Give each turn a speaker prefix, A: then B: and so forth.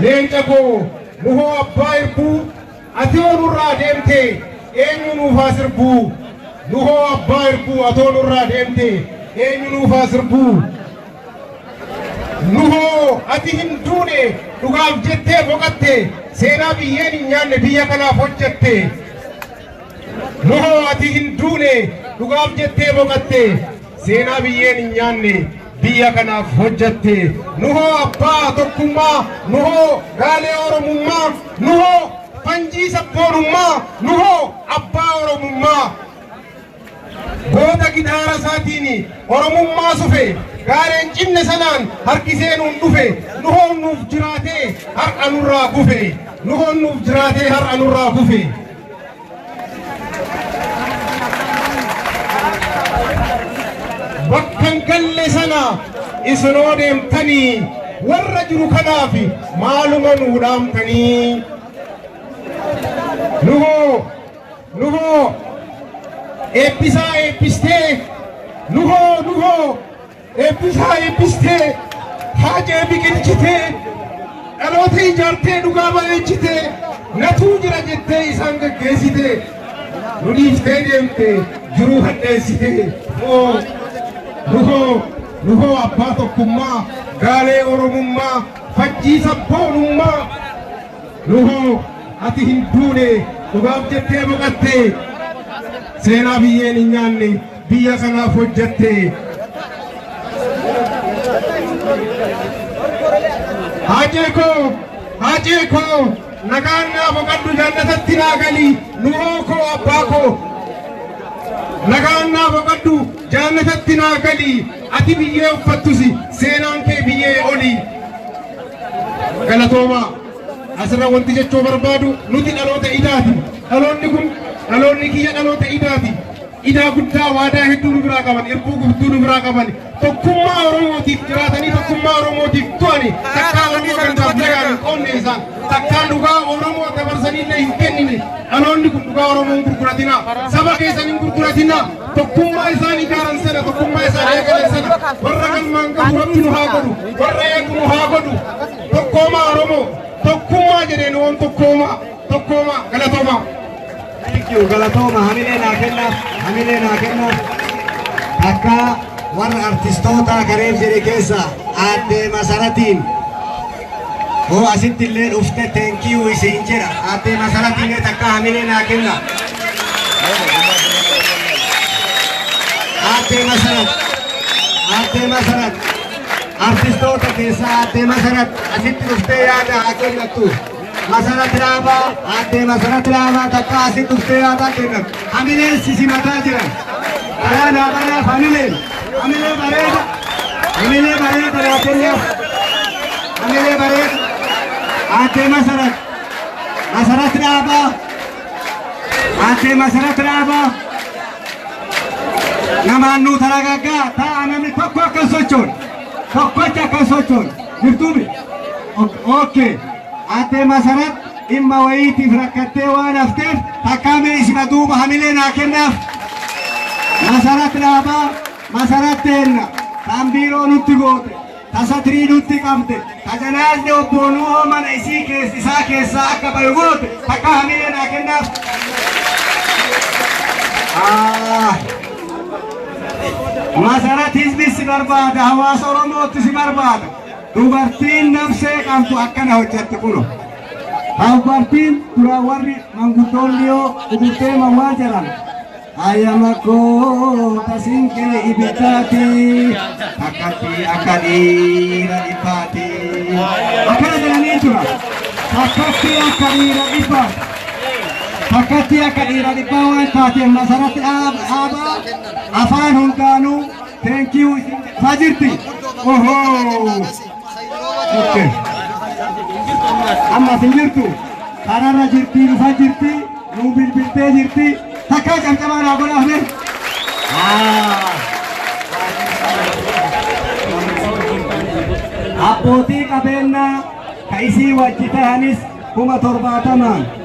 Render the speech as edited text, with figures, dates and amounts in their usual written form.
A: leenca koo nuhoo abbaa irbuu atoo nurraa deemte eenyu nuufaa sirbuu nuhoo abbaa irbuu atoo nurraa deemte eenyu nuufaa sirbuu nuhoo ati hin duune dhugaaf jettee boqatte seenaa biyyeen hin nyaanne biyya kanaaf hojjette nuhoo ati hin duune dhugaaf jettee boqatte seenaa biyyeen hin nyaanne biyya kanaaf hojjette nuhoo abbaa tokkummaa nuhoo gaalee oromummaa nuhoo fanjii sabboonummaa nuhoo abbaa oromummaa goota gitaara isaatiin oromummaa sufe gaareen cinne sanaan harkisee nuun dhufe nuhoon nuuf jiraatee har'a nurraa kufe nuhoon nuuf jiraatee har'a nurraa kufe bakkan galle sana isinoo deemtanii warra jiru kanaaf maaluma nuu dhaamtanii nuhoo eebbisaa eebbistee nuhoo eebbisaa eebbistee haajee biqilchitee dhaloota ijaartee dhugaa bareechitee natuu jira jettee isaan gaggeessitee nu dhiiftee deemte jiruu hadheessitee nuhoo abbaa tokkummaa gaalee oromummaa fajjii sabboonummaa nuhoo ati hin duune dhugaaf jettee boqatte seenaa biyyeen hin nyaanne biyya kanaaf hojjette haajee koo nagaan naa boqadhu jannatatti naa galii nuhoo koo abbaa koo nagaan naa boqadhu jannatatti naa galii ati biyyee uffattusi seenaan kee biyyee olii galatoomaa asirra wanti jechuu barbaadu nuti dhaloota idaati dhaloonni kun dhaloonni kiyya dhaloota idaati idaa guddaa waadaa hedduu nu biraa qaban irbuu gudduu nu biraa qaban tokkummaa oromootiif jiraatanii tokkummaa oromootiif tu'ani takkaa oromoo gandaaf nagaan hin qoonne isaan takkaa dhugaa oromoo dabarsanii illee hin kennine dhaloonni kun dhugaa oromoo hin gurguratinaa saba keessan hin gurguratinaa tokkummaa isaan ijaaran sana tokkummaa isaan eegalan sana warra galmaan qabu rabbi nu haa godhu warra eegu nu haa godhu tokkoomaa oromoo tokkummaa jedheen waan tokkoomaa galatoomaa.
B: Thank you, galatoma. Hamilee naa kenna. Akka warra artistoota gareef jedhe keessa aadde Masaratiin hoo asitti illee dhufte thank you isiin jedha. Aadde Masaratiin takka hamilee naa kenna. Aadde Masarat artistoota keessa aadde Masarat asitti dhuftee yaada haa kennattu. Masarat Raaba, aadde Masarat Raaba takka asitti dhuftee yaada kennattu. Hamileen sisimataa jiran. Karaa naabanaaf hamileen bareeda laakenyaaf hamilee bareeda aadde Masarat Raaba aadde Masarat Raaba namaan nuu taragaggaa ta'a namni tokko akka sochoon jirtuumi okay aadde Masarat dhimma wayiitiif rakkattee waan hafteef takkaamee isima duuba hamilee naa kennaaf Masarat Raaba Masarat teenna tambiiroo nutti goote tasatirii nutti qabde tajanaasni obboonuu mana isaa keessaa akka bayu goote takka hamilee naa kennaaf Masarat hizbi si barbaada hawaasa oromootti si barbaada dubartiin nafsee qabdu akkana hojjette kuno dubartiin dura warri manguddoonni yoo udurtee mawwaa jedhan ayamako tasinke ibitati akati akadira ipati akana jedhanii jira akati akadira ipati akati akadira ipaa waan taate Masarat Raaba afaan hundaanuu thank you fajirti oho okay amma sinjirtu kararra jirti dhufa jirti nuu bilbiltee jirti takka camcamaa naa godhaafne abbootii qabeenyaa ka isii wajji tahanis 70,000